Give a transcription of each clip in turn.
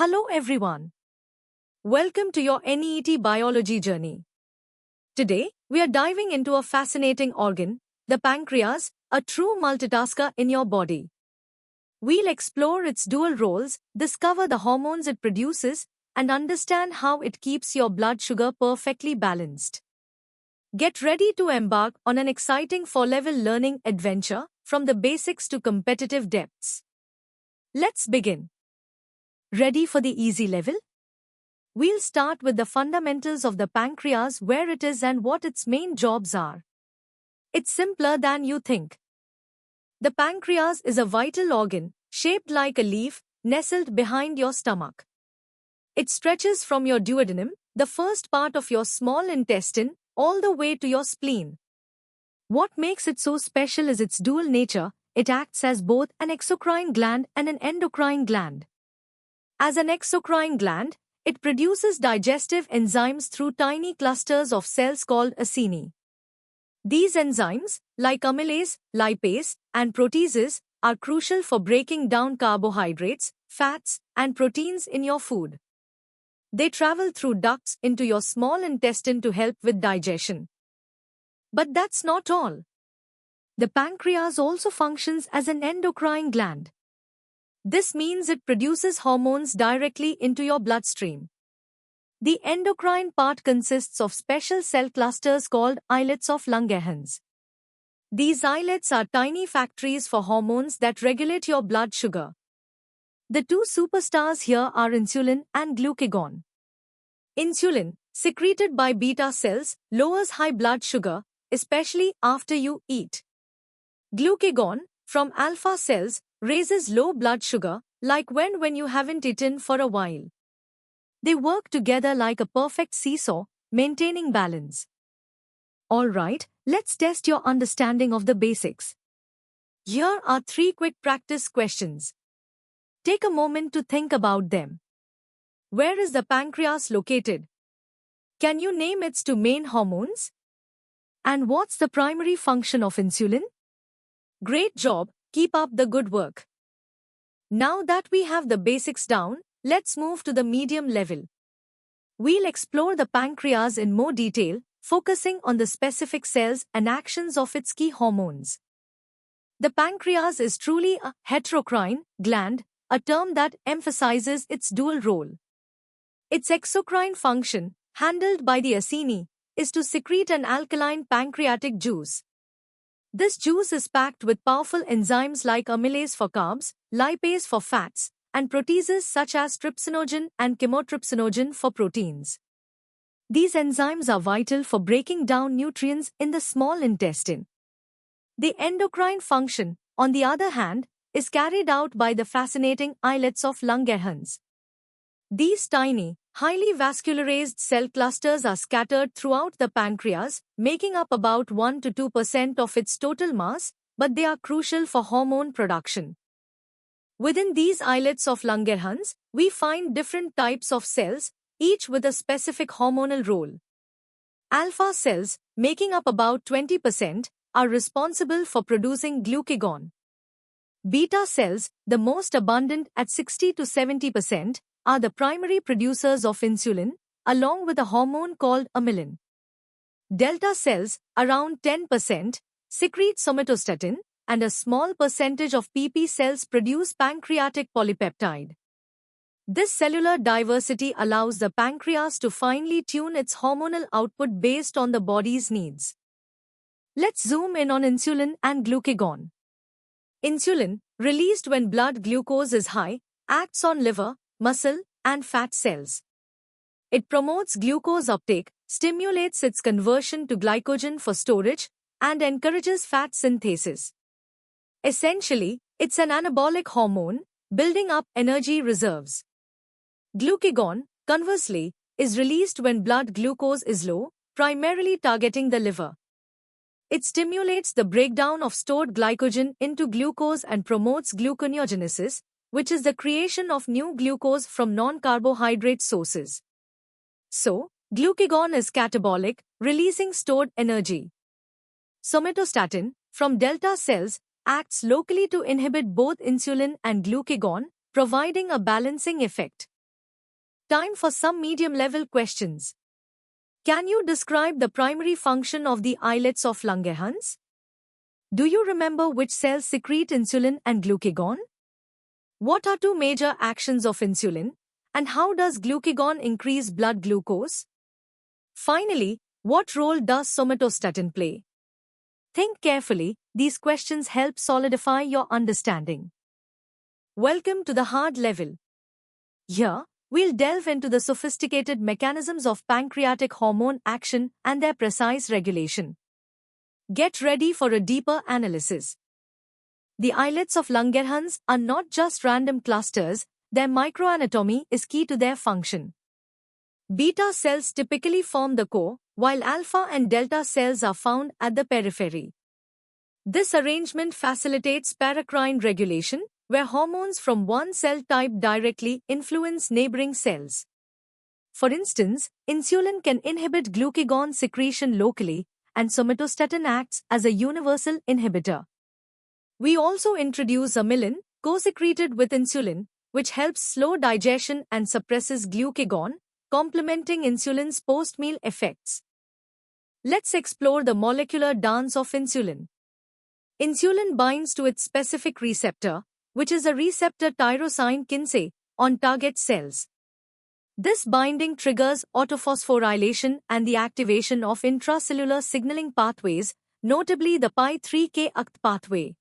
Hello everyone. Welcome to your NEET biology journey. Today, we are diving into a fascinating organ, the pancreas, a true multitasker in your body. We'll explore its dual roles, discover the hormones it produces, and understand how it keeps your blood sugar perfectly balanced. Get ready to embark on an exciting 4-level learning adventure from the basics to competitive depths. Let's begin. Ready for the easy level? We'll start with the fundamentals of the pancreas, where it is and what its main jobs are. It's simpler than you think. The pancreas is a vital organ, shaped like a leaf, nestled behind your stomach. It stretches from your duodenum, the first part of your small intestine, all the way to your spleen. What makes it so special is its dual nature. It acts as both an exocrine gland and an endocrine gland. As an exocrine gland, it produces digestive enzymes through tiny clusters of cells called acini. These enzymes, like amylase, lipase, and proteases, are crucial for breaking down carbohydrates, fats, and proteins in your food. They travel through ducts into your small intestine to help with digestion. But that's not all. The pancreas also functions as an endocrine gland. This means it produces hormones directly into your bloodstream. The endocrine part consists of special cell clusters called islets of Langerhans. These islets are tiny factories for hormones that regulate your blood sugar. The two superstars here are insulin and glucagon. Insulin, secreted by beta cells, lowers high blood sugar, especially after you eat. Glucagon, from alpha cells, raises low blood sugar, like when you haven't eaten for a while. They work together like a perfect seesaw, maintaining balance. Alright, let's test your understanding of the basics. Here are 3 quick practice questions. Take a moment to think about them. Where is the pancreas located? Can you name its 2 main hormones? And what's the primary function of insulin? Great job! Keep up the good work. Now that we have the basics down, let's move to the medium level. We'll explore the pancreas in more detail, focusing on the specific cells and actions of its key hormones. The pancreas is truly a heterocrine gland, a term that emphasizes its dual role. Its exocrine function, handled by the acini, is to secrete an alkaline pancreatic juice. This juice is packed with powerful enzymes like amylase for carbs, lipase for fats, and proteases such as trypsinogen and chymotrypsinogen for proteins. These enzymes are vital for breaking down nutrients in the small intestine. The endocrine function, on the other hand, is carried out by the fascinating islets of Langerhans. These tiny, highly vascularized cell clusters are scattered throughout the pancreas, making up about 1 to 2% of its total mass, but they are crucial for hormone production. Within these islets of Langerhans, we find different types of cells, each with a specific hormonal role. Alpha cells, making up about 20%, are responsible for producing glucagon. Beta cells, the most abundant at 60 to 70%, are the primary producers of insulin, along with a hormone called amylin. Delta cells, around 10%, secrete somatostatin, and a small percentage of PP cells produce pancreatic polypeptide. This cellular diversity allows the pancreas to finely tune its hormonal output based on the body's needs. Let's zoom in on insulin and glucagon. Insulin, released when blood glucose is high, acts on liver, muscle, and fat cells. It promotes glucose uptake, stimulates its conversion to glycogen for storage, and encourages fat synthesis. Essentially, it's an anabolic hormone, building up energy reserves. Glucagon, conversely, is released when blood glucose is low, primarily targeting the liver. It stimulates the breakdown of stored glycogen into glucose and promotes gluconeogenesis, which is the creation of new glucose from non-carbohydrate sources. So, glucagon is catabolic, releasing stored energy. Somatostatin, from delta cells, acts locally to inhibit both insulin and glucagon, providing a balancing effect. Time for some medium-level questions. Can you describe the primary function of the islets of Langerhans? Do you remember which cells secrete insulin and glucagon? What are two major actions of insulin, and how does glucagon increase blood glucose? Finally, what role does somatostatin play? Think carefully, these questions help solidify your understanding. Welcome to the hard level. Here, we'll delve into the sophisticated mechanisms of pancreatic hormone action and their precise regulation. Get ready for a deeper analysis. The islets of Langerhans are not just random clusters, their microanatomy is key to their function. Beta cells typically form the core, while alpha and delta cells are found at the periphery. This arrangement facilitates paracrine regulation, where hormones from one cell type directly influence neighboring cells. For instance, insulin can inhibit glucagon secretion locally, and somatostatin acts as a universal inhibitor. We also introduce amylin, co-secreted with insulin, which helps slow digestion and suppresses glucagon, complementing insulin's post-meal effects. Let's explore the molecular dance of insulin. Insulin binds to its specific receptor, which is a receptor tyrosine kinase, on target cells. This binding triggers autophosphorylation and the activation of intracellular signaling pathways, notably the PI3K-AKT pathway.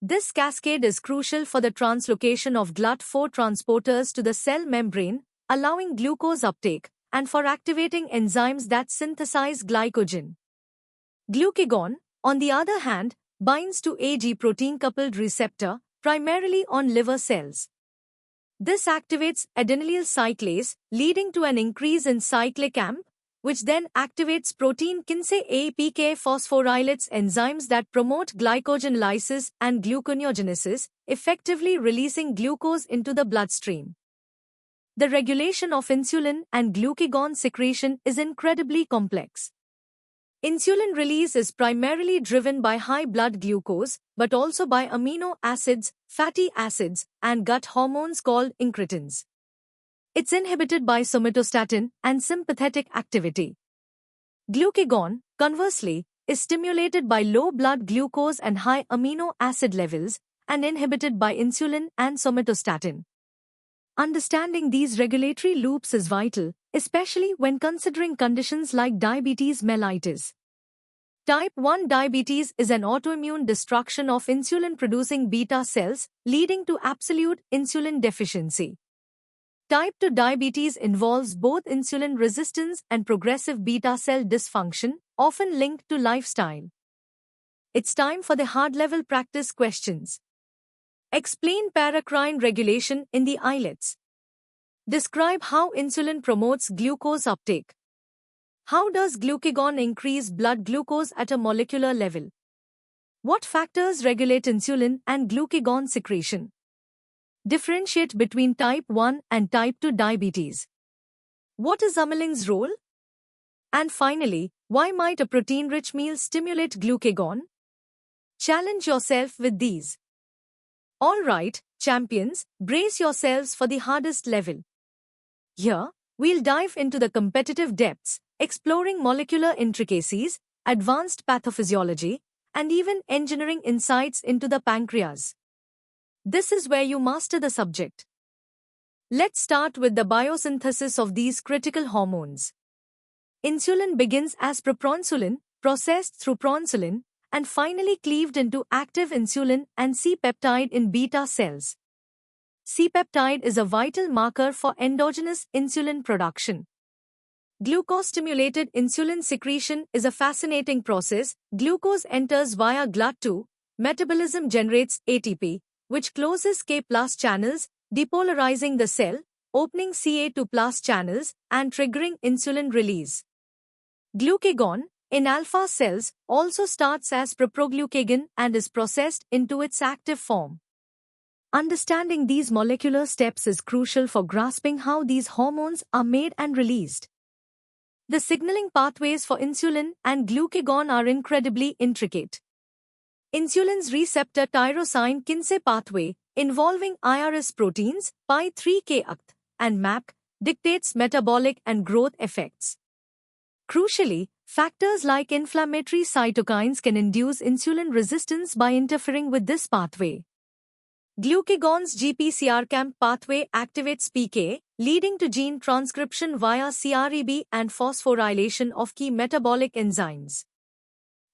This cascade is crucial for the translocation of GLUT4 transporters to the cell membrane, allowing glucose uptake, and for activating enzymes that synthesize glycogen. Glucagon, on the other hand, binds to a G protein-coupled receptor, primarily on liver cells. This activates adenylyl cyclase, leading to an increase in cyclic AMP, which then activates protein kinase APK phosphorylates enzymes that promote glycogen lysis and gluconeogenesis, effectively releasing glucose into the bloodstream. The regulation of insulin and glucagon secretion is incredibly complex. Insulin release is primarily driven by high blood glucose, but also by amino acids, fatty acids, and gut hormones called incretins. It's inhibited by somatostatin and sympathetic activity. Glucagon, conversely, is stimulated by low blood glucose and high amino acid levels, and inhibited by insulin and somatostatin. Understanding these regulatory loops is vital, especially when considering conditions like diabetes mellitus. Type 1 diabetes is an autoimmune destruction of insulin-producing beta cells, leading to absolute insulin deficiency. Type 2 diabetes involves both insulin resistance and progressive beta cell dysfunction, often linked to lifestyle. It's time for the hard-level practice questions. Explain paracrine regulation in the islets. Describe how insulin promotes glucose uptake. How does glucagon increase blood glucose at a molecular level? What factors regulate insulin and glucagon secretion? Differentiate between type 1 and type 2 diabetes. What is amylin's role? And finally, why might a protein-rich meal stimulate glucagon? Challenge yourself with these. Alright, champions, brace yourselves for the hardest level. Here, we'll dive into the competitive depths, exploring molecular intricacies, advanced pathophysiology, and even engineering insights into the pancreas. This is where you master the subject. Let's start with the biosynthesis of these critical hormones. Insulin begins as proprainsulin, processed through proinsulin, and finally cleaved into active insulin and C-peptide in beta cells. C-peptide is a vital marker for endogenous insulin production. Glucose-stimulated insulin secretion is a fascinating process. Glucose enters via GLUT2, metabolism generates ATP, which closes K+ channels, depolarizing the cell, opening Ca2+ channels, and triggering insulin release. Glucagon, in alpha cells, also starts as proproglucagon and is processed into its active form. Understanding these molecular steps is crucial for grasping how these hormones are made and released. The signaling pathways for insulin and glucagon are incredibly intricate. Insulin's receptor tyrosine kinase pathway, involving IRS proteins, PI3K-AKT, and MAP, dictates metabolic and growth effects. Crucially, factors like inflammatory cytokines can induce insulin resistance by interfering with this pathway. Glucagon's GPCRCAMP pathway activates PK, leading to gene transcription via CREB and phosphorylation of key metabolic enzymes.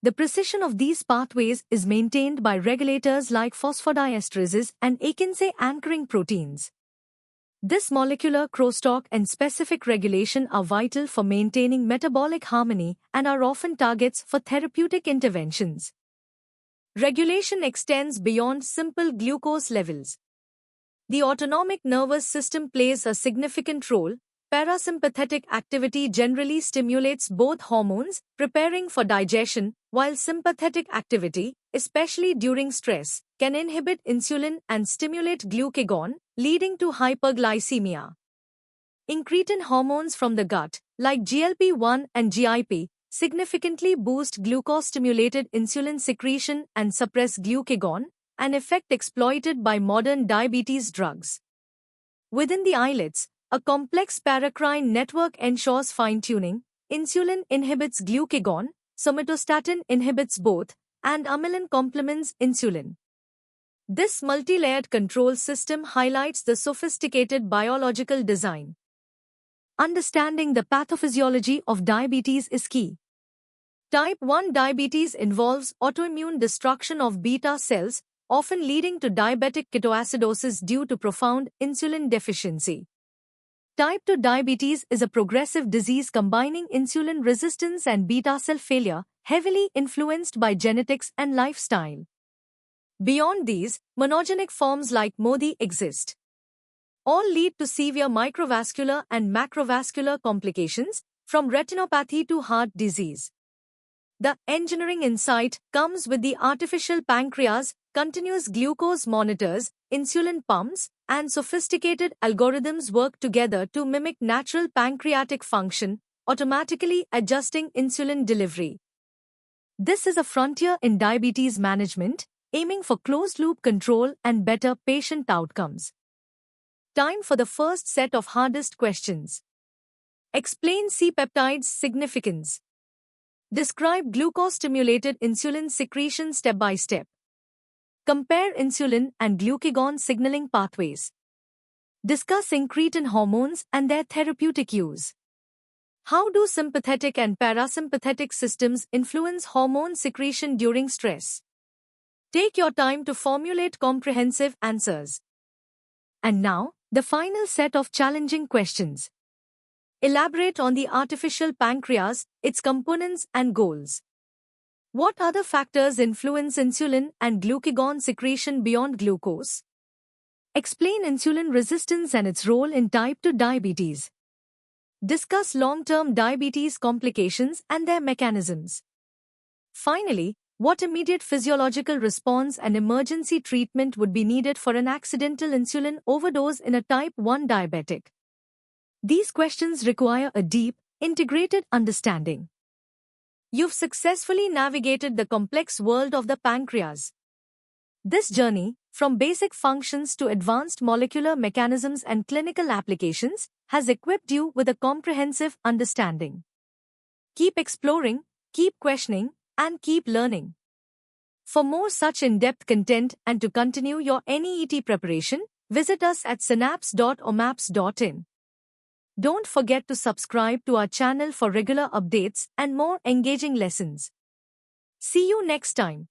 The precision of these pathways is maintained by regulators like phosphodiesterases and Akinase anchoring proteins. This molecular crosstalk and specific regulation are vital for maintaining metabolic harmony and are often targets for therapeutic interventions. Regulation extends beyond simple glucose levels. The autonomic nervous system plays a significant role. Parasympathetic activity generally stimulates both hormones, preparing for digestion, while sympathetic activity, especially during stress, can inhibit insulin and stimulate glucagon, leading to hyperglycemia. Incretin hormones from the gut, like GLP-1 and GIP, significantly boost glucose-stimulated insulin secretion and suppress glucagon, an effect exploited by modern diabetes drugs. Within the islets, a complex paracrine network ensures fine-tuning. Insulin inhibits glucagon, somatostatin inhibits both, and amylin complements insulin. This multi-layered control system highlights the sophisticated biological design. Understanding the pathophysiology of diabetes is key. Type 1 diabetes involves autoimmune destruction of beta cells, often leading to diabetic ketoacidosis due to profound insulin deficiency. Type 2 diabetes is a progressive disease combining insulin resistance and beta cell failure, heavily influenced by genetics and lifestyle. Beyond these, monogenic forms like MODY exist. All lead to severe microvascular and macrovascular complications, from retinopathy to heart disease. The engineering insight comes with the artificial pancreas, continuous glucose monitors, insulin pumps, and sophisticated algorithms work together to mimic natural pancreatic function, automatically adjusting insulin delivery. This is a frontier in diabetes management, aiming for closed-loop control and better patient outcomes. Time for the first set of hardest questions. Explain C-peptide's significance. Describe glucose-stimulated insulin secretion step by step. Compare insulin and glucagon signaling pathways. Discuss incretin hormones and their therapeutic use. How do sympathetic and parasympathetic systems influence hormone secretion during stress? Take your time to formulate comprehensive answers. And now, the final set of challenging questions. Elaborate on the artificial pancreas, its components and goals. What other factors influence insulin and glucagon secretion beyond glucose? Explain insulin resistance and its role in type 2 diabetes. Discuss long-term diabetes complications and their mechanisms. Finally, what immediate physiological response and emergency treatment would be needed for an accidental insulin overdose in a type 1 diabetic? These questions require a deep, integrated understanding. You've successfully navigated the complex world of the pancreas. This journey, from basic functions to advanced molecular mechanisms and clinical applications, has equipped you with a comprehensive understanding. Keep exploring, keep questioning, and keep learning. For more such in-depth content and to continue your NEET preparation, visit us at synapse.omaps.in. Don't forget to subscribe to our channel for regular updates and more engaging lessons. See you next time.